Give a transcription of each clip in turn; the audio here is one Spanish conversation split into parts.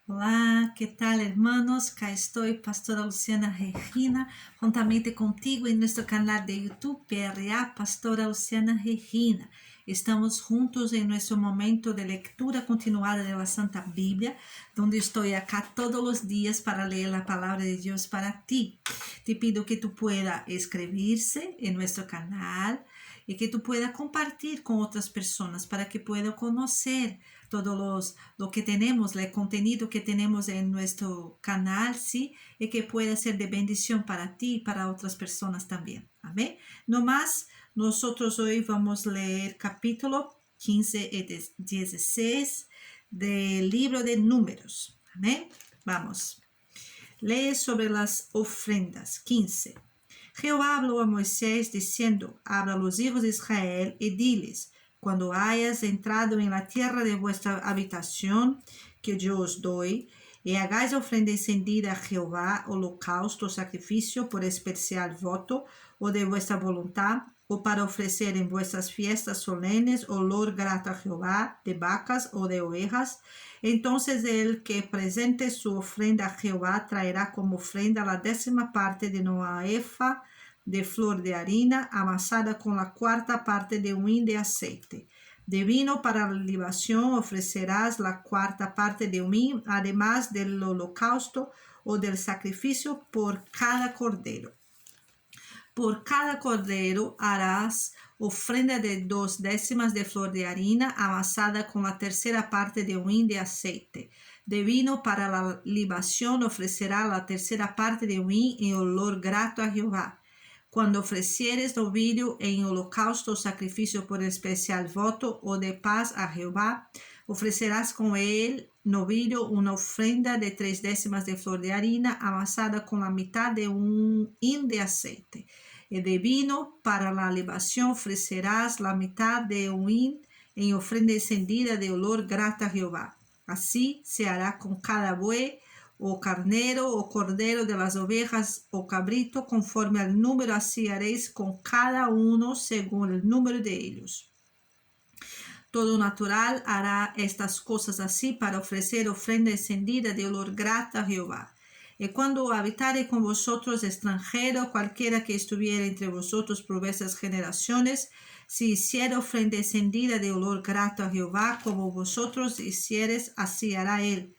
Olá, que tal, hermanos? Cá estou, pastora Luciana Regina, juntamente contigo em nosso canal de YouTube, PRA, pastora Luciana Regina. Estamos juntos em nosso momento de leitura continuada da Santa Bíblia, onde estou acá todos os dias para ler a palavra de Deus para ti. Te pido que tu pueda inscribirse en nuestro canal y que tú puedas compartir con otras personas para que puedan conocer todo lo que tenemos, el contenido que tenemos en nuestro canal, ¿sí? Y que pueda ser de bendición para ti y para otras personas también. Amén. No más, nosotros hoy vamos a leer capítulo 15 y 16 del libro de Números. Amén. Vamos. Lee sobre las ofrendas. 15. Jehová habló a Moisés diciendo: habla a los hijos de Israel y diles: cuando hayas entrado en la tierra de vuestra habitación, que yo os doy, y hagáis ofrenda encendida a Jehová, holocausto, sacrificio por especial voto, o de vuestra voluntad, o para ofrecer en vuestras fiestas solenes olor grato a Jehová, de vacas o de ovejas, entonces el que presente su ofrenda a Jehová traerá como ofrenda la 10ª parte de una efa de flor de harina amasada con la 4ª parte de un hin de aceite. De vino para la libación ofrecerás la 4ª parte de un hin, además del holocausto o del sacrificio por cada cordero. Por cada cordero harás ofrenda de 2/10 de flor de harina amasada con la 3ª parte de un hin de aceite. De vino para la libación ofrecerá la 3ª parte de un hin en olor grato a Jehová. Cuando ofrecieres novillo en holocausto o sacrificio por especial voto o de paz a Jehová, ofrecerás con el novillo una ofrenda de 3/10 de flor de harina amasada con la mitad de un hin de aceite. Y de vino para la libación ofrecerás la mitad de un hin en ofrenda encendida de olor grato a Jehová. Así se hará con cada buey o carnero o cordero de las ovejas o cabrito, conforme al número, así haréis con cada uno según el número de ellos. Todo natural hará estas cosas así para ofrecer ofrenda encendida de olor grato a Jehová. Y cuando habitare con vosotros extranjero, cualquiera que estuviera entre vosotros por vuestras generaciones, si hiciera ofrenda encendida de olor grato a Jehová, como vosotros hicieres, así hará él.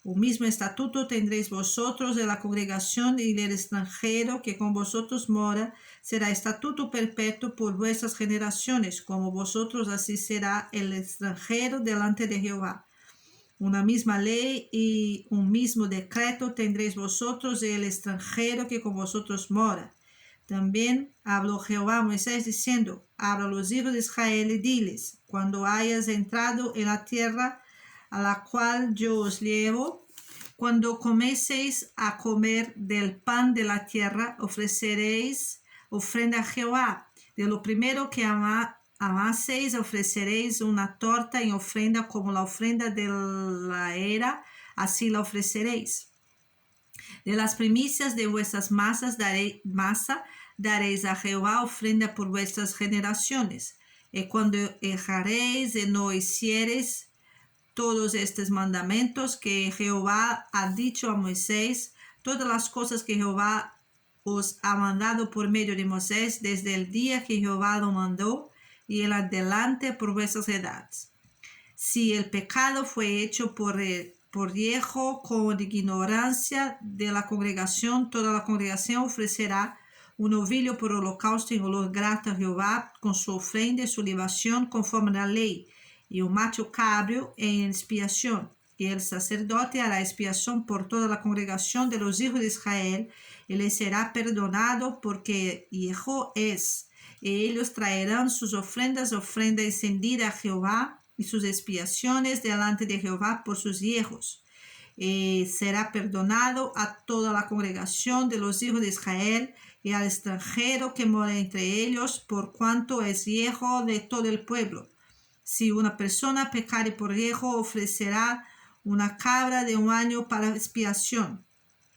Un mismo estatuto tendréis vosotros de la congregación y del extranjero que con vosotros mora, será estatuto perpetuo por vuestras generaciones, como vosotros así será el extranjero delante de Jehová. Una misma ley y un mismo decreto tendréis vosotros y el extranjero que con vosotros mora. También habló Jehová a Moisés diciendo: habla a los hijos de Israel y diles: cuando hayas entrado en la tierra a la cual yo os llevo, cuando comencéis a comer del pan de la tierra, ofreceréis ofrenda a Jehová. De lo primero que amaseis ofreceréis una torta en ofrenda como la ofrenda de la era, así la ofreceréis. De las primicias de vuestras masas daréis a Jehová ofrenda por vuestras generaciones. Y cuando erraréis y no hiciereis todos estos mandamientos que Jehová ha dicho a Moisés, todas las cosas que Jehová os ha mandado por medio de Moisés desde el día que Jehová lo mandó y en adelante por vuestras edades. Si el pecado fue hecho por viejo con ignorancia de la congregación, toda la congregación ofrecerá un novillo por holocausto en olor grato a Jehová con su ofrenda y su libación conforme a la ley, y un macho cabrio en expiación. Y el sacerdote hará expiación por toda la congregación de los hijos de Israel, y le será perdonado porque hijo es. Y ellos traerán sus ofrendas, ofrenda encendida a Jehová, y sus expiaciones delante de Jehová por sus hijos. Y será perdonado a toda la congregación de los hijos de Israel y al extranjero que mora entre ellos, por cuanto es hijo de todo el pueblo. Si una persona pecare por viejo, ofrecerá una cabra de un año para expiación.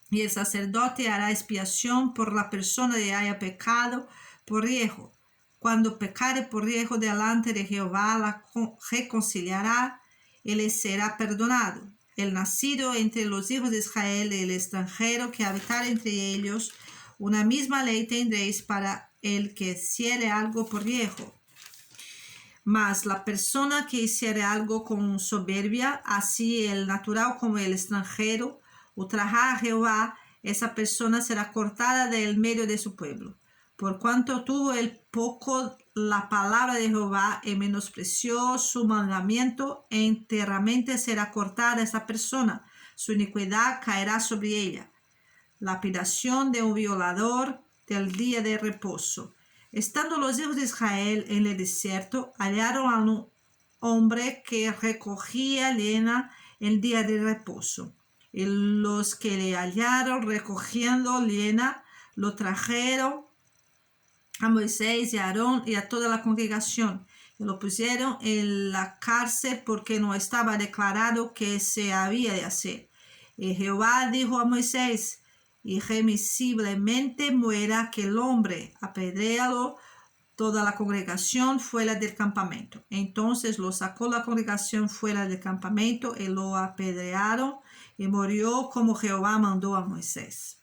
Y el sacerdote hará expiación por la persona que haya pecado por viejo. Cuando pecare por viejo delante de Jehová, la reconciliará y le será perdonado. el nacido entre los hijos de Israel y el extranjero que habitar entre ellos, una misma ley tendréis para el que hiciere algo por viejo. Mas la persona que hiciere algo con soberbia, así el natural como el extranjero, ultrajar a Jehová, esa persona será cortada del medio de su pueblo. Por cuanto tuvo el poco la palabra de Jehová y menospreció su mandamiento, enteramente será cortada esa persona. Su iniquidad caerá sobre ella. Lapidación de un violador del día de reposo. Estando los hijos de Israel en el desierto, hallaron a un hombre que recogía leña el día de reposo. Y los que le hallaron recogiendo leña lo trajeron a Moisés y a Aarón y a toda la congregación. Y lo pusieron en la cárcel porque no estaba declarado que se había de hacer. Y Jehová dijo a Moisés: irremisiblemente muera aquel hombre, apedréalo toda la congregación fuera del campamento. Entonces lo sacó la congregación fuera del campamento y lo apedrearon, y murió como Jehová mandó a Moisés.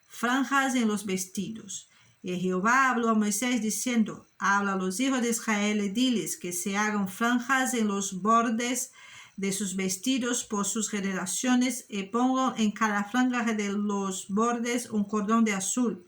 Franjas en los vestidos. Y Jehová habló a Moisés diciendo: habla a los hijos de Israel y diles que se hagan franjas en los bordes de sus vestidos por sus generaciones, y pongan en cada franja de los bordes un cordón de azul.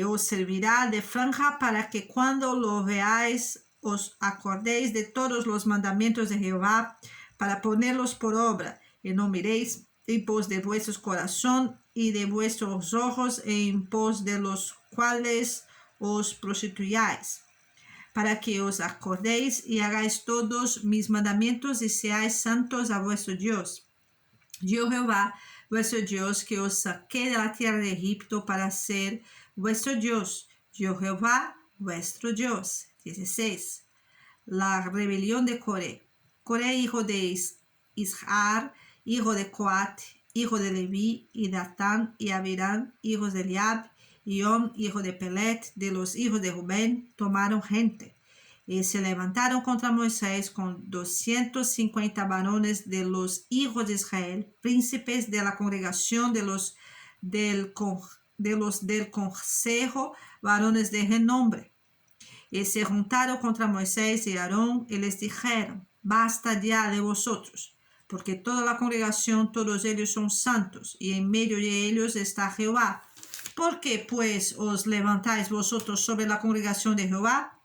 Os servirá de franja para que cuando lo veáis os acordéis de todos los mandamientos de Jehová, para ponerlos por obra, y no miréis en pos de vuestro corazón y de vuestros ojos, en pos de los cuales os prostituyáis, para que os acordéis y hagáis todos mis mandamientos y seáis santos a vuestro Dios. Yo Jehová, vuestro Dios, que os saqué de la tierra de Egipto para ser vuestro Dios. Yo Jehová, vuestro Dios. 16. La rebelión de Coré. Coré, hijo de Ishar, hijo de Coat, hijo de Leví, y Datán y Abirán, hijos de Eliab, y On, hijo de Pelet, de los hijos de Rubén, tomaron gente, y se levantaron contra Moisés con 250 varones de los hijos de Israel, príncipes de la congregación del consejo, varones de renombre. Y se juntaron contra Moisés y Aarón, y les dijeron: basta ya de vosotros, porque toda la congregación, todos ellos son santos, y en medio de ellos está Jehová. ¿Por qué pues os levantáis vosotros sobre la congregación de Jehová?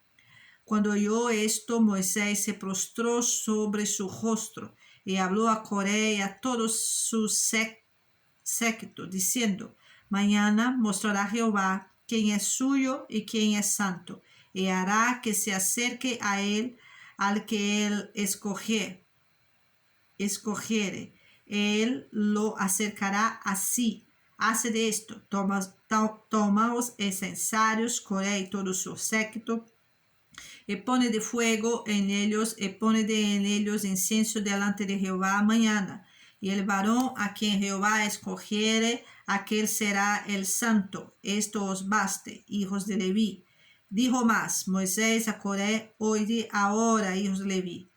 Cuando oyó esto, Moisés se prostró sobre su rostro y habló a Coré y a todos sus séquito, diciendo: mañana mostrará Jehová quién es suyo y quién es santo, y hará que se acerque a él al que él escogiere. Él lo acercará así. Haced esto: tomaos incensarios, Coré y todo su séquito, y pone de fuego en ellos, y poned en ellos incienso delante de Jehová mañana. Y el varón a quien Jehová escogiere, aquel será el santo. Esto os baste, hijos de Leví. Dijo más Moisés a Coré: oíd ahora, hijos de Leví.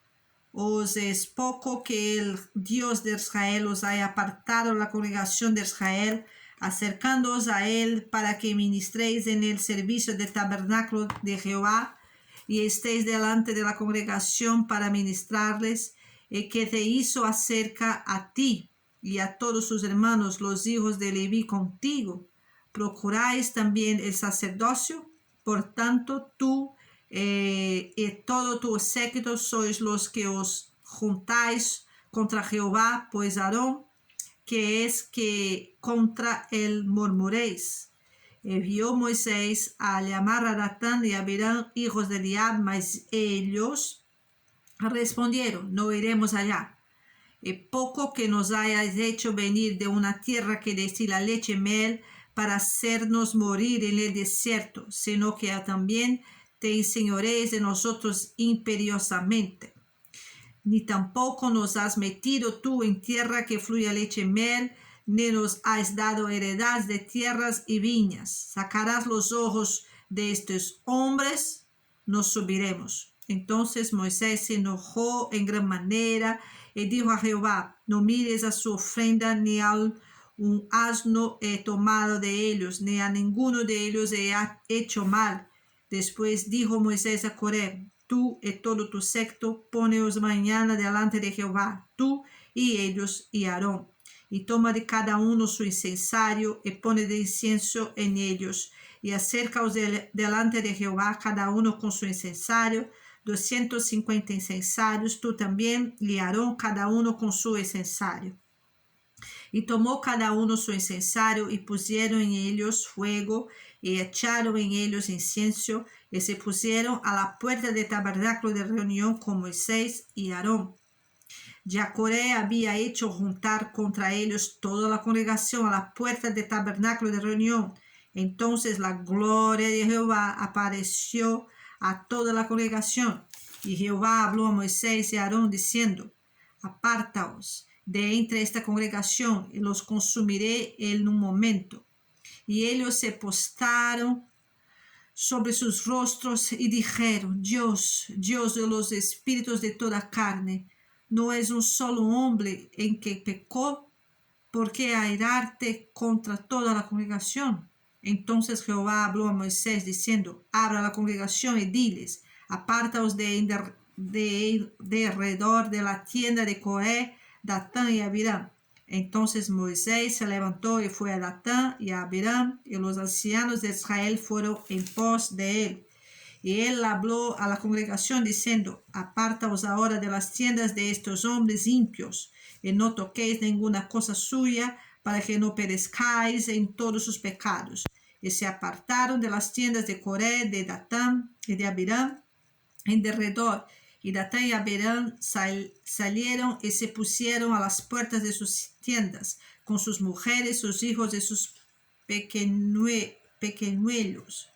¿Os es poco que el Dios de Israel os haya apartado la congregación de Israel, acercándoos a él para que ministréis en el servicio del tabernáculo de Jehová, y estéis delante de la congregación para ministrarles, y que te hizo acerca a ti y a todos sus hermanos, los hijos de Leví, contigo? ¿Procuráis también el sacerdocio? Por tanto, tú y todo tu séquito sois los que os juntáis contra Jehová, pues Aarón, que es que contra él murmuréis. Envió Moisés a llamar a Datán y a Abirán, hijos de Eliab, mas ellos respondieron: no iremos allá. Y poco que nos hayáis hecho venir de una tierra que destila leche y miel, para hacernos morir en el desierto, sino que también te enseñorees de nosotros imperiosamente. Ni tampoco nos has metido tú en tierra que fluye leche y miel, ni nos has dado heredad de tierras y viñas. Sacarás los ojos de estos hombres, nos subiremos. Entonces Moisés se enojó en gran manera Y dijo a Jehová: no mires a su ofrenda, ni a un asno he tomado de ellos, ni a ninguno de ellos he hecho mal. Después dijo Moisés a Coré: tú y todo tu secto, poneos mañana delante de Jehová, tú y ellos y Aarón. Y toma de cada uno su incensario y pone de incienso en ellos. Y acércaos delante de Jehová, cada uno con su incensario, 250 incensarios, tú también y Aarón, cada uno con su incensario. Y tomó cada uno su incensario y pusieron en ellos fuego y echaron en ellos incienso y se pusieron a la puerta del tabernáculo de reunión con Moisés y Aarón. Ya Coré había hecho juntar contra ellos toda la congregación a la puerta del tabernáculo de reunión. Entonces la gloria de Jehová apareció a toda la congregación. Y Jehová habló a Moisés y a Aarón diciendo: apartaos de entre esta congregación y los consumiré en un momento. Y ellos se postraron sobre sus rostros y dijeron: Dios, Dios de los espíritus de toda carne, ¿no es un solo hombre en que pecó? ¿Por qué airarte contra toda la congregación? Entonces Jehová habló a Moisés diciendo: habla a la congregación y diles: apartaos de alrededor de la tienda de Coré, Datán y Abiram. Entonces Moisés se levantó y fue a Datán y a Abiram, y los ancianos de Israel fueron en pos de él. Y él habló a la congregación diciendo: apartaos ahora de las tiendas de estos hombres impios, y no toquéis ninguna cosa suya, para que no perezcáis en todos sus pecados. Y se apartaron de las tiendas de Coré, de Datán y de Abiram en derredor. Y Datán y Abiram salieron y se pusieron a las puertas de sus tiendas, con sus mujeres, sus hijos y sus pequeñuelos.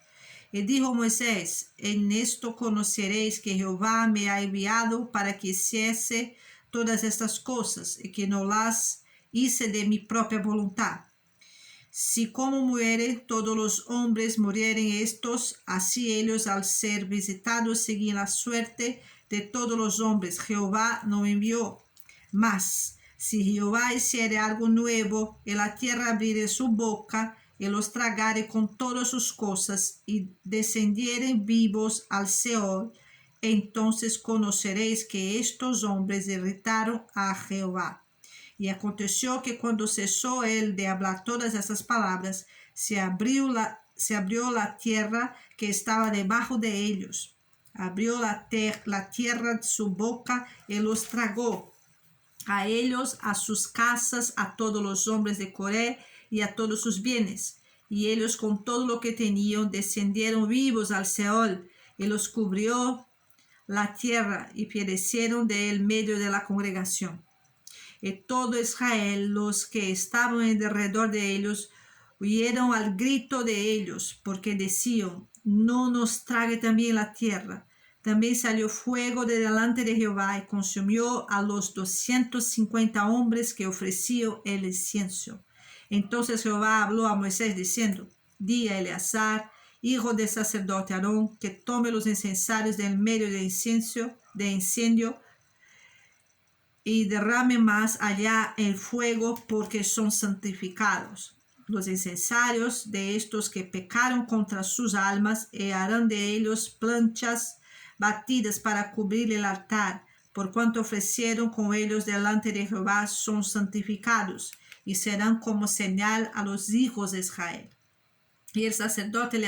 Y dijo Moisés: en esto conoceréis que Jehová me ha enviado para que hiciese todas estas cosas, y que no las hice de mi propia voluntad. Si como mueren todos los hombres, murieren estos, así ellos al ser visitados siguen la suerte de todos los hombres. Jehová no envió. Mas si Jehová hiciere algo nuevo, y la tierra abriere su boca, y los tragare con todas sus cosas, y descendieren vivos al Seol, entonces conoceréis que estos hombres irritaron a Jehová. Y aconteció que cuando cesó él de hablar todas estas palabras, se abrió la tierra que estaba debajo de ellos. Abrió la tierra su boca y los tragó, a ellos, a sus casas, a todos los hombres de Coré y a todos sus bienes. Y ellos con todo lo que tenían descendieron vivos al Seol, y los cubrió la tierra, y perecieron del medio de la congregación. Y todo Israel, los que estaban en derredor de ellos, huyeron al grito de ellos, porque decían: no nos trague también la tierra. También salió fuego de delante de Jehová y consumió a los 250 hombres que ofrecían el incienso. Entonces Jehová habló a Moisés diciendo: di a Eleazar, hijo del sacerdote Aarón, que tome los incensarios del medio de incendio y derrame más allá el fuego, porque son santificados. Los incensarios de estos que pecaron contra sus almas, y harán de ellos planchas batidas para cubrir el altar, por cuanto ofrecieron con ellos delante de Jehová, son santificados, y serán como señal a los hijos de Israel. Y el sacerdote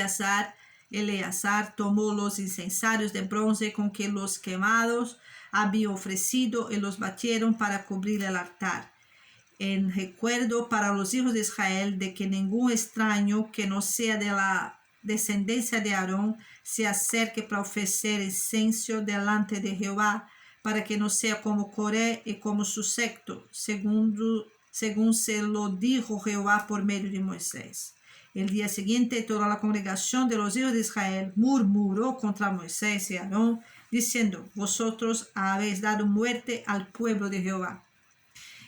Eleazar tomó los incensarios de bronce con que los quemados había ofrecido, y los batieron para cubrir el altar, en recuerdo para los hijos de Israel de que ningún extraño que no sea de la descendencia de Aarón se acerque para ofrecer incienso delante de Jehová, para que no sea como Coré y como su secto, según se lo dijo Jehová por medio de Moisés. El día siguiente toda la congregación de los hijos de Israel murmuró contra Moisés y Aarón, diciendo: vosotros habéis dado muerte al pueblo de Jehová.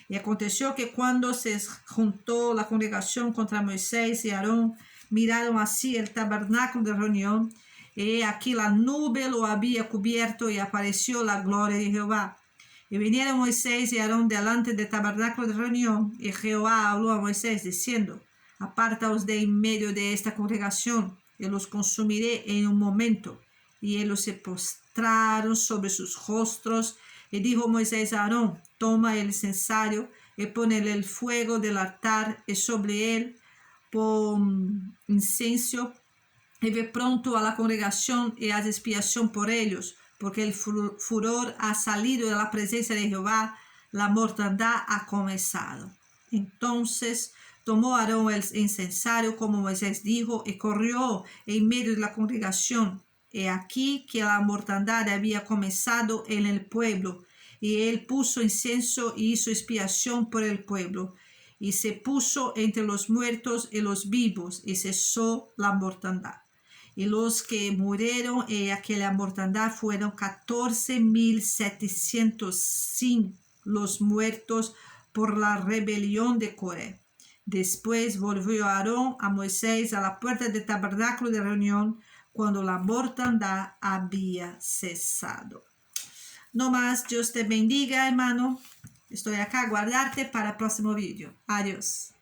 Y aconteció que cuando se juntó la congregación contra Moisés y Aarón, miraron así el tabernáculo de reunión, y aquí la nube lo había cubierto, y apareció la gloria de Jehová. Y vinieron Moisés y Aarón delante del tabernáculo de reunión, y Jehová habló a Moisés diciendo: Apartaos de en medio de esta congregación, y los consumiré en un momento. Y ellos se postraron sobre sus rostros, y dijo Moisés a Aarón: Toma el incensario, y ponele el fuego del altar, y sobre él pon incienso, y ve pronto a la congregación y haz expiación por ellos, porque el furor ha salido de la presencia de Jehová, la mortandad ha comenzado. Entonces tomó Aarón el incensario como Moisés dijo, y corrió en medio de la congregación. He aquí que la mortandad había comenzado en el pueblo, y él puso incienso y hizo expiación por el pueblo, y se puso entre los muertos y los vivos, y cesó la mortandad. Y los que murieron en aquella mortandad fueron 14,700 los muertos por la rebelión de Coré. Después volvió Aarón a Moisés a la puerta del tabernáculo de reunión cuando la mortandad había cesado. No más, Dios te bendiga, hermano. Estoy acá a guardarte para el próximo vídeo. Adiós.